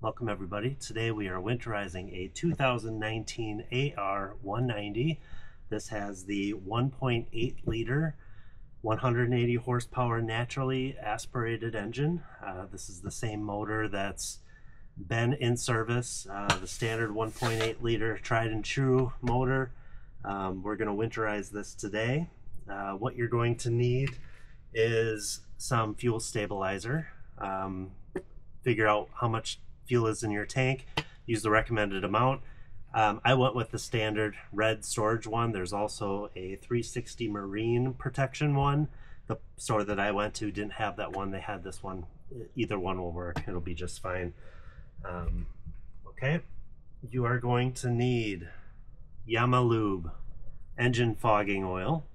Welcome everybody. Today we are winterizing a 2019 AR190. This has the 1.8 liter 180 horsepower naturally aspirated engine. This is the same motor that's been in service, the standard 1.8 liter tried and true motor. We're going to winterize this today. What you're going to need is some fuel stabilizer. Figure out how much fuel is in your tank, use the recommended amount. I went with the standard red storage one. There's also a 360 marine protection one. The store that I went to didn't have that one. They had this one. Either one will work. It'll be just fine. Okay, you are going to need Yamaha lube, engine fogging oil,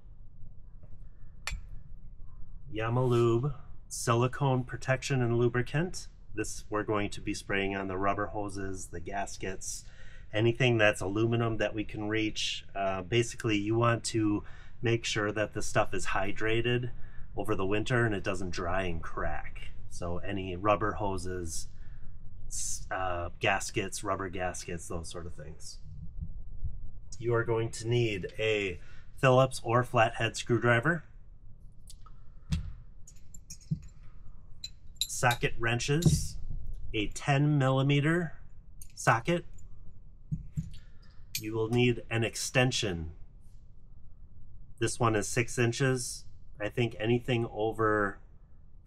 Yamaha lube, silicone protection and lubricant. This we're going to be spraying on the rubber hoses, the gaskets, anything that's aluminum that we can reach. Basically, you want to make sure that the stuff is hydrated over the winter and it doesn't dry and crack. So any rubber hoses, gaskets, rubber gaskets, those sort of things. You are going to need a Phillips or flathead screwdriver, socket wrenches, a 10mm socket. You will need an extension. This one is 6 inches. I think anything over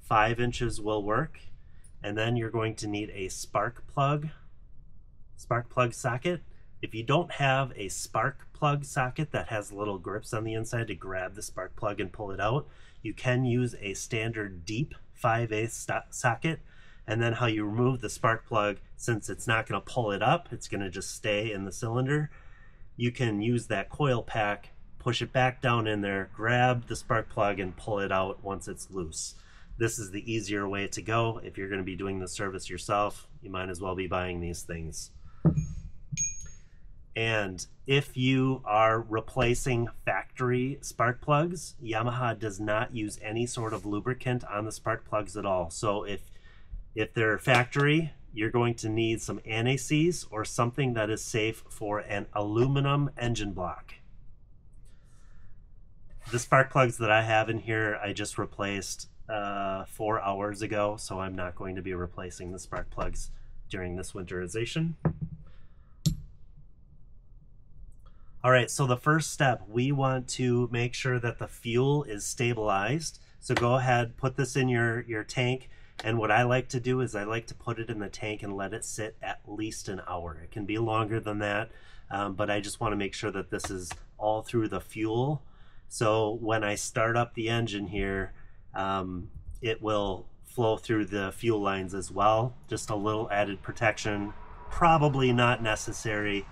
5 inches will work. And then you're going to need a spark plug socket. If you don't have a spark plug socket that has little grips on the inside to grab the spark plug and pull it out, you can use a standard deep 5/8 socket. And then how you remove the spark plug, since it's not going to pull it up, it's going to just stay in the cylinder, you can use that coil pack, push it back down in there, grab the spark plug and pull it out once it's loose. This is the easier way to go. If you're going to be doing the service yourself, you might as well be buying these things. And if you are replacing factory spark plugs, Yamaha does not use any sort of lubricant on the spark plugs at all. So if they're factory, you're going to need some anti-seize or something that is safe for an aluminum engine block. The spark plugs that I have in here, I just replaced 4 hours ago, so I'm not going to be replacing the spark plugs during this winterization. All right, so the first step, we want to make sure that the fuel is stabilized. So go ahead, put this in your tank. And what I like to do is I like to put it in the tank and let it sit at least an hour. It can be longer than that, but I just want to make sure that this is all through the fuel. So when I start up the engine here, it will flow through the fuel lines as well. Just a little added protection, probably not necessary.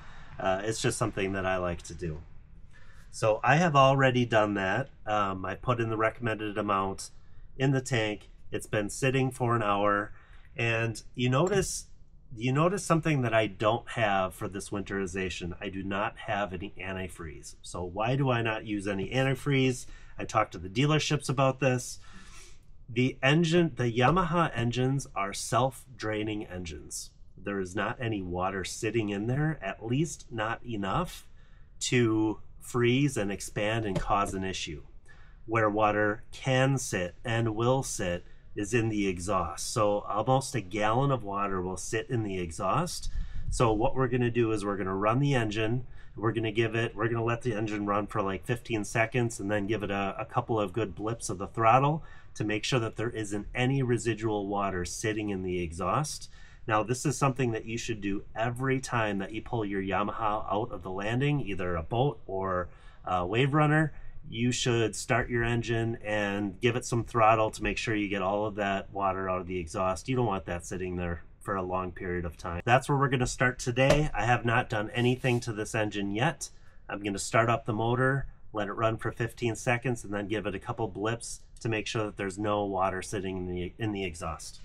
It's just something that I like to do. So I have already done that. I put in the recommended amount in the tank. It's been sitting for an hour, and you notice something that I don't have for this winterization. I do not have any antifreeze. So why do I not use any antifreeze? I talked to the dealerships about this. The Yamaha engines are self-draining engines. There is not any water sitting in there, at least not enough to freeze and expand and cause an issue. Where water can sit and will sit is in the exhaust. So almost a gallon of water will sit in the exhaust. So what we're going to do is we're going to run the engine. We're going to let the engine run for like 15 seconds and then give it a couple of good blips of the throttle to make sure that there isn't any residual water sitting in the exhaust. Now, this is something that you should do every time that you pull your Yamaha out of the landing, either a boat or a wave runner. You should start your engine and give it some throttle to make sure you get all of that water out of the exhaust. You don't want that sitting there for a long period of time. That's where we're going to start today. I have not done anything to this engine yet. I'm going to start up the motor, let it run for 15 seconds, and then give it a couple blips to make sure that there's no water sitting in the exhaust.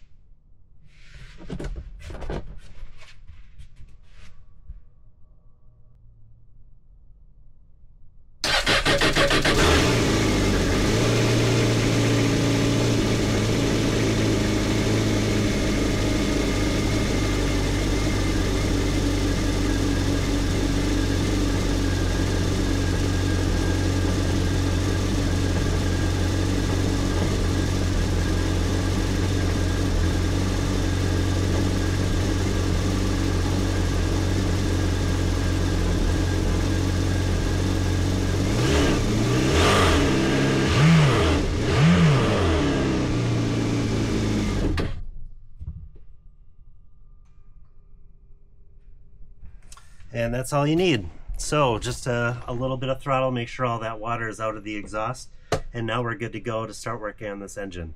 And that's all you need. So just a little bit of throttle, make sure all that water is out of the exhaust, and now we're good to go to start working on this engine.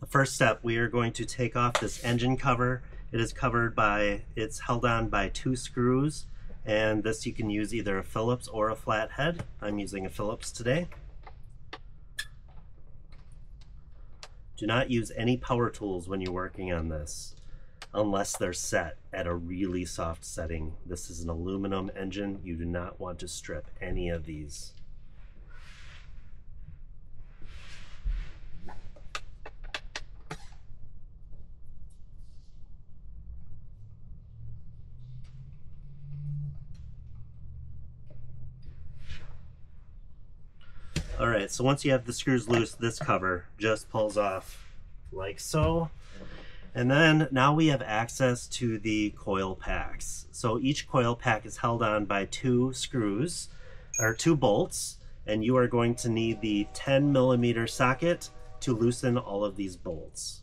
The first step, we are going to take off this engine cover. It is covered by, it's held on by 2 screws, and this you can use either a Phillips or a flathead. I'm using a Phillips today. Do not use any power tools when you're working on this unless they're set at a really soft setting. This is an aluminum engine. You do not want to strip any of these. Alright, so once you have the screws loose, this cover just pulls off like so. And then now we have access to the coil packs. So each coil pack is held on by 2 screws, or 2 bolts, and you are going to need the 10mm socket to loosen all of these bolts.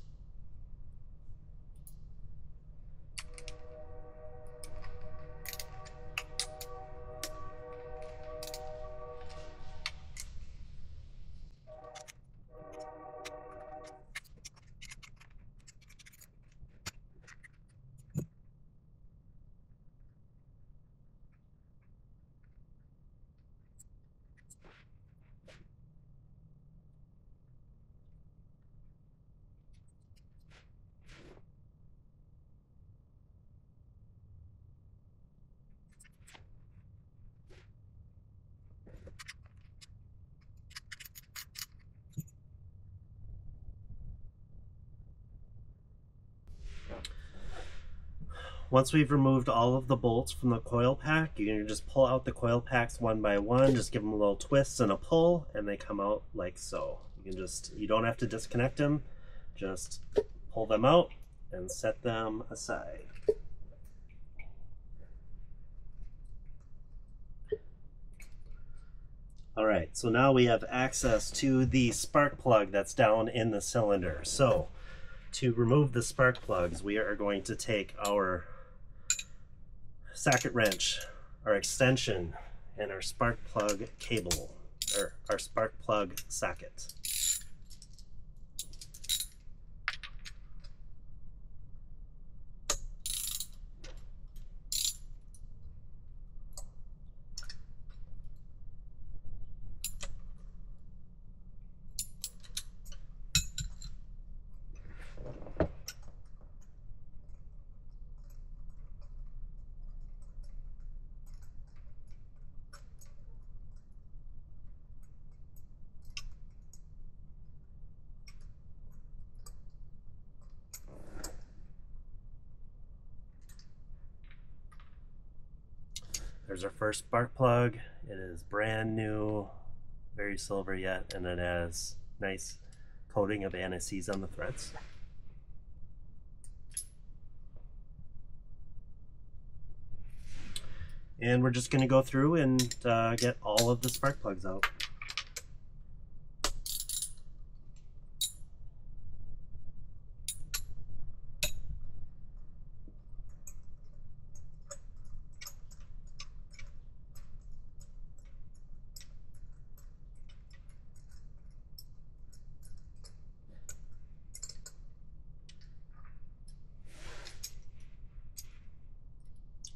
Once we've removed all of the bolts from the coil pack, you can just pull out the coil packs one by one, just give them a little twist and a pull, and they come out like so. You don't have to disconnect them, just pull them out and set them aside. Alright, so now we have access to the spark plug that's down in the cylinder. So, to remove the spark plugs, we are going to take our socket wrench, our extension, and our spark plug cable, or our spark plug socket. There's our first spark plug. It is brand new, very silver yet, and it has nice coating of anti-seize on the threads. And we're just going to go through and get all of the spark plugs out.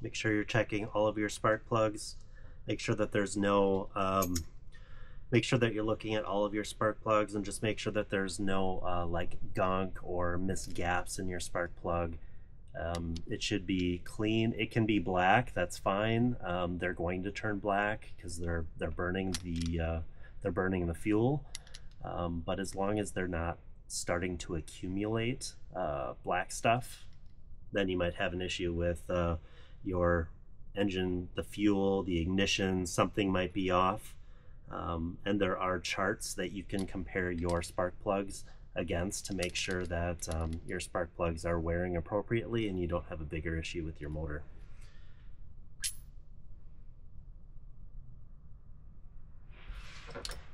Make sure you're checking all of your spark plugs. Make sure that there's no, make sure that you're looking at all of your spark plugs, and just make sure that there's no like gunk or missed gaps in your spark plug. It should be clean. It can be black, that's fine. They're going to turn black because they're burning the fuel. But as long as they're not starting to accumulate black stuff, then you might have an issue with your engine, the fuel, the ignition, something might be off. And there are charts that you can compare your spark plugs against to make sure that your spark plugs are wearing appropriately and you don't have a bigger issue with your motor.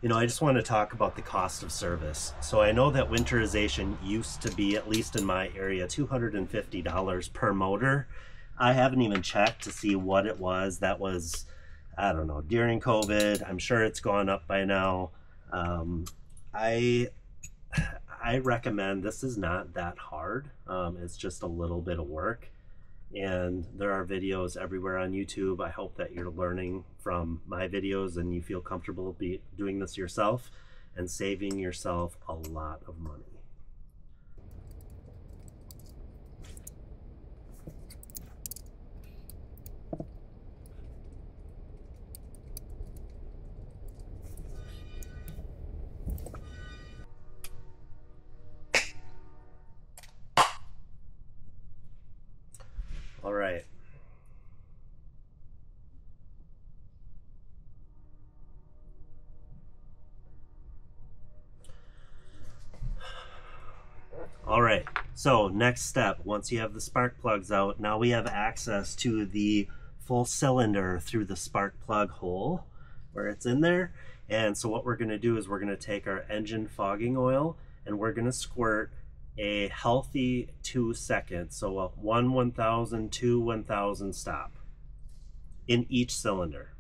You know, I just want to talk about the cost of service. So I know that winterization used to be, at least in my area, $250 per motor. I haven't even checked to see what it was. That was, I don't know, during COVID. I'm sure it's gone up by now. I recommend, this is not that hard. It's just a little bit of work. And there are videos everywhere on YouTube. I hope that you're learning from my videos and you feel comfortable doing this yourself and saving yourself a lot of money. All right. All right, so next step, once you have the spark plugs out, now we have access to the full cylinder through the spark plug hole where it's in there. And so what we're gonna do is we're gonna take our engine fogging oil and we're gonna squirt a healthy 2 seconds. So a 1/1000, 2/1000 stop in each cylinder.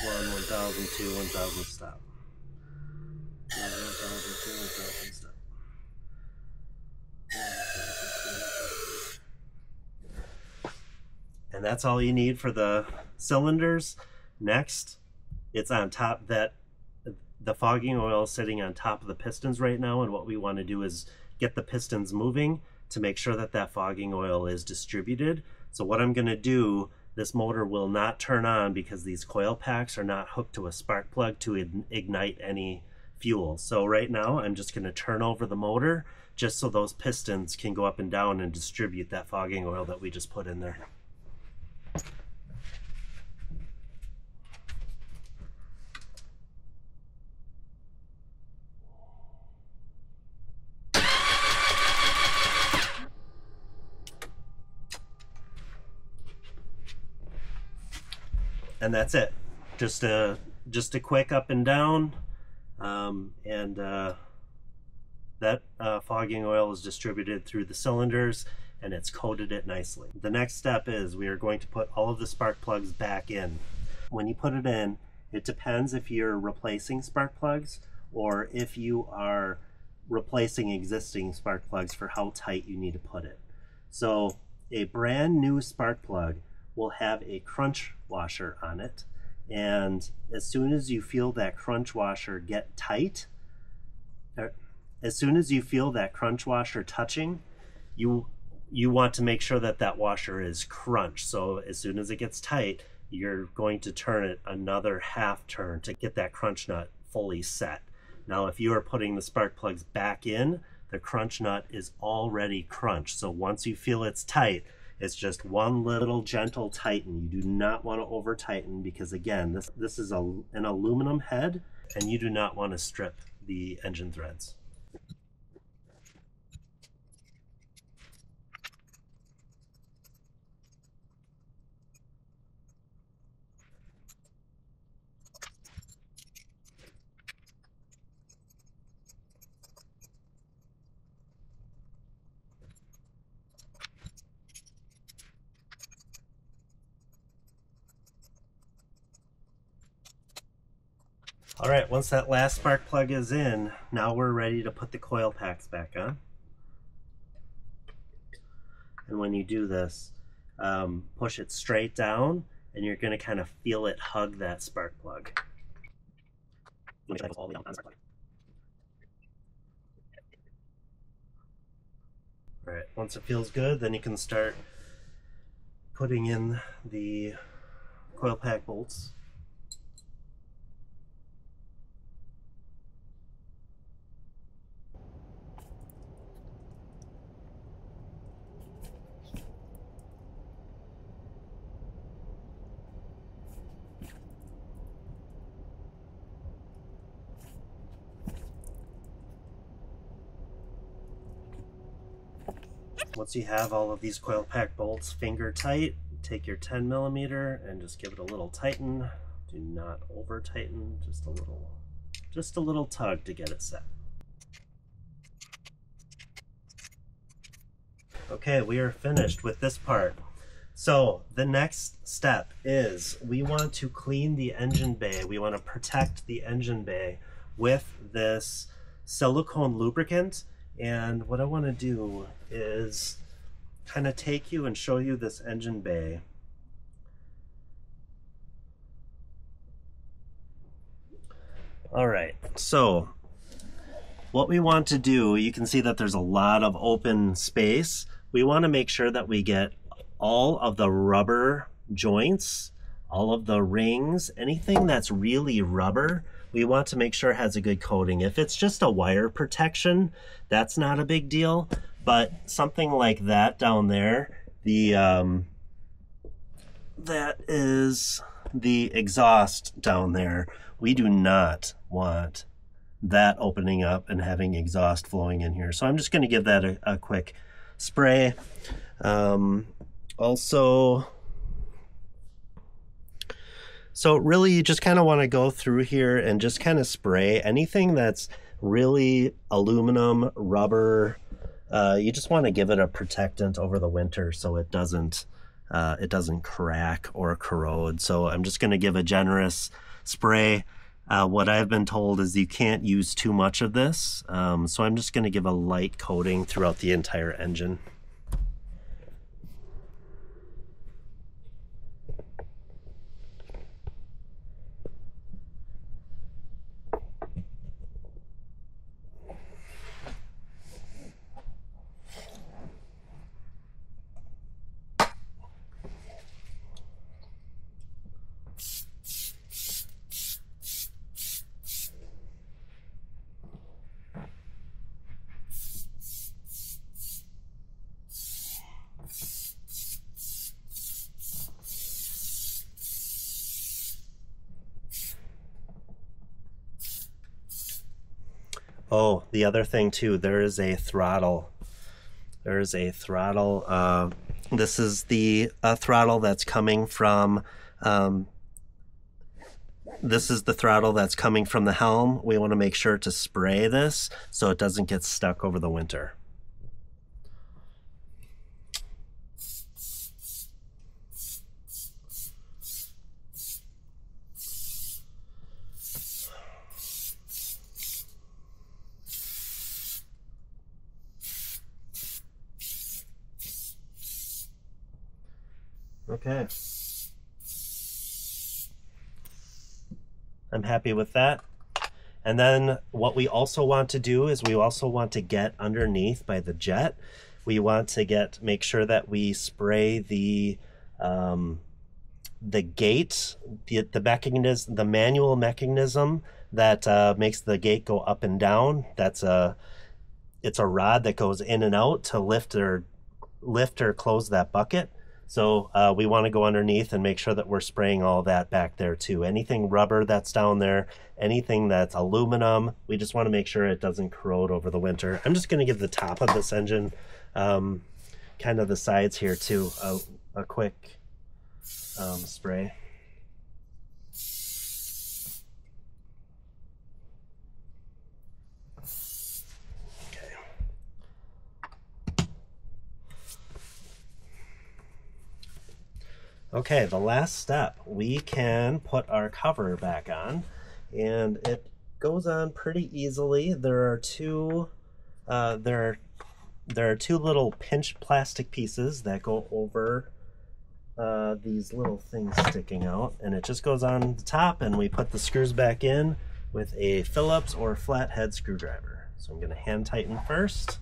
One 1,000, 2 1,000 stop. And that's all you need for the cylinders. Next, it's on top, that the fogging oil is sitting on top of the pistons right now, and what we want to do is get the pistons moving to make sure that that fogging oil is distributed. So what I'm going to do, this motor will not turn on because these coil packs are not hooked to a spark plug to ignite any fuel. So right now I'm just going to turn over the motor just so those pistons can go up and down and distribute that fogging oil that we just put in there. And that's it. Just a quick up and down, that fogging oil is distributed through the cylinders and it's coated it nicely. The next step is we are going to put all of the spark plugs back in. When you put it in, it depends if you're replacing spark plugs or if you are replacing existing spark plugs for how tight you need to put it. So a brand new spark plug will have a crunch washer on it, and as soon as you feel that crunch washer get tight, as soon as you feel that crunch washer touching, you want to make sure that that washer is crunched. So as soon as it gets tight, you're going to turn it another half turn to get that crunch nut fully set. Now if you are putting the spark plugs back in, the crunch nut is already crunched. So once you feel it's tight, it's just one little gentle tighten. You do not want to over tighten because again, this is an aluminum head and you do not want to strip the engine threads. All right, once that last spark plug is in, now we're ready to put the coil packs back on. And when you do this, push it straight down and you're going to kind of feel it hug that spark plug. All right, once it feels good, then you can start putting in the coil pack bolts. Once you have all of these coil pack bolts finger tight, take your 10 millimeter and just give it a little tighten. Do not over tighten, just a little tug to get it set. Okay, we are finished with this part. So the next step is we want to clean the engine bay. We want to protect the engine bay with this silicone lubricant. And what I want to do is kind of take you and show you this engine bay. All right, so what we want to do, you can see that there's a lot of open space. We want to make sure that we get all of the rubber joints, all of the rings, anything that's really rubber, we want to make sure it has a good coating. If it's just a wire protection, that's not a big deal, but something like that down there, that is the exhaust down there. We do not want that opening up and having exhaust flowing in here. So I'm just going to give that a quick spray. Also, so really you just kind of want to go through here and just kind of spray anything that's really aluminum, rubber. You just want to give it a protectant over the winter so it doesn't crack or corrode. So I'm just going to give a generous spray. What I've been told is you can't use too much of this, so I'm just going to give a light coating throughout the entire engine. Oh, the other thing too, there is a throttle. There's a throttle. This is the throttle that's coming from, this is the throttle that's coming from the helm. We want to make sure to spray this so it doesn't get stuck over the winter. Okay. I'm happy with that. And then what we also want to do is we also want to get underneath by the jet. We want to make sure that we spray the gate, the manual mechanism that makes the gate go up and down. It's a rod that goes in and out to lift or close that bucket. So we want to go underneath and make sure that we're spraying all that back there too. Anything rubber that's down there, anything that's aluminum, we just want to make sure it doesn't corrode over the winter. I'm just going to give the top of this engine, kind of the sides here too, a quick spray. Okay, the last step, we can put our cover back on, and it goes on pretty easily. There are two little pinch plastic pieces that go over these little things sticking out, and it just goes on the top, and we put the screws back in with a Phillips or flathead screwdriver. So I'm going to hand tighten first,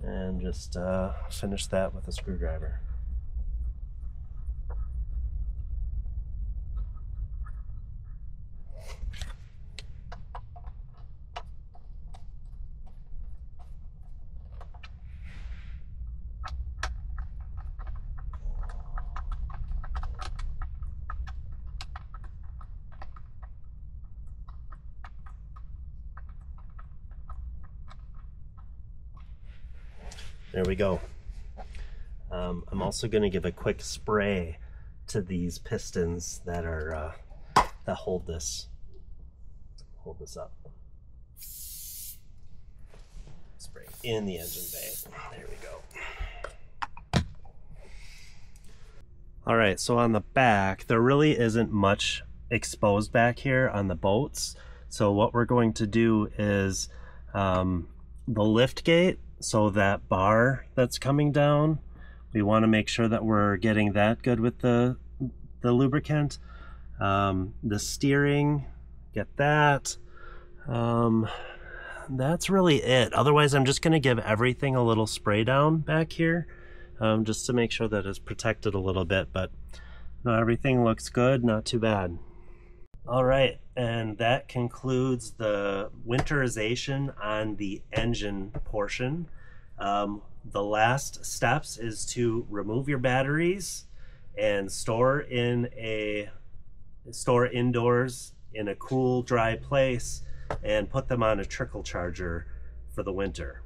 and just finish that with a screwdriver. There we go. I'm also going to give a quick spray to these pistons that are that hold this up. Spray in the engine bay. There we go. All right, so on the back, there really isn't much exposed back here on the boats. So what we're going to do is the lift gate, so that bar that's coming down, we want to make sure that we're getting that good with the lubricant. The steering, get that. That's really it. Otherwise, I'm just going to give everything a little spray down back here, just to make sure that it's protected a little bit, but no, everything looks good, not too bad. All right, and that concludes the winterization on the engine portion. The last steps is to remove your batteries and store indoors in a cool, dry place, and put them on a trickle charger for the winter.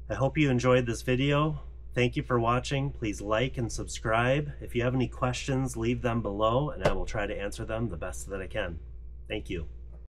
I hope you enjoyed this video. Thank you for watching. Please like and subscribe. If you have any questions, leave them below and I will try to answer them the best that I can. Thank you.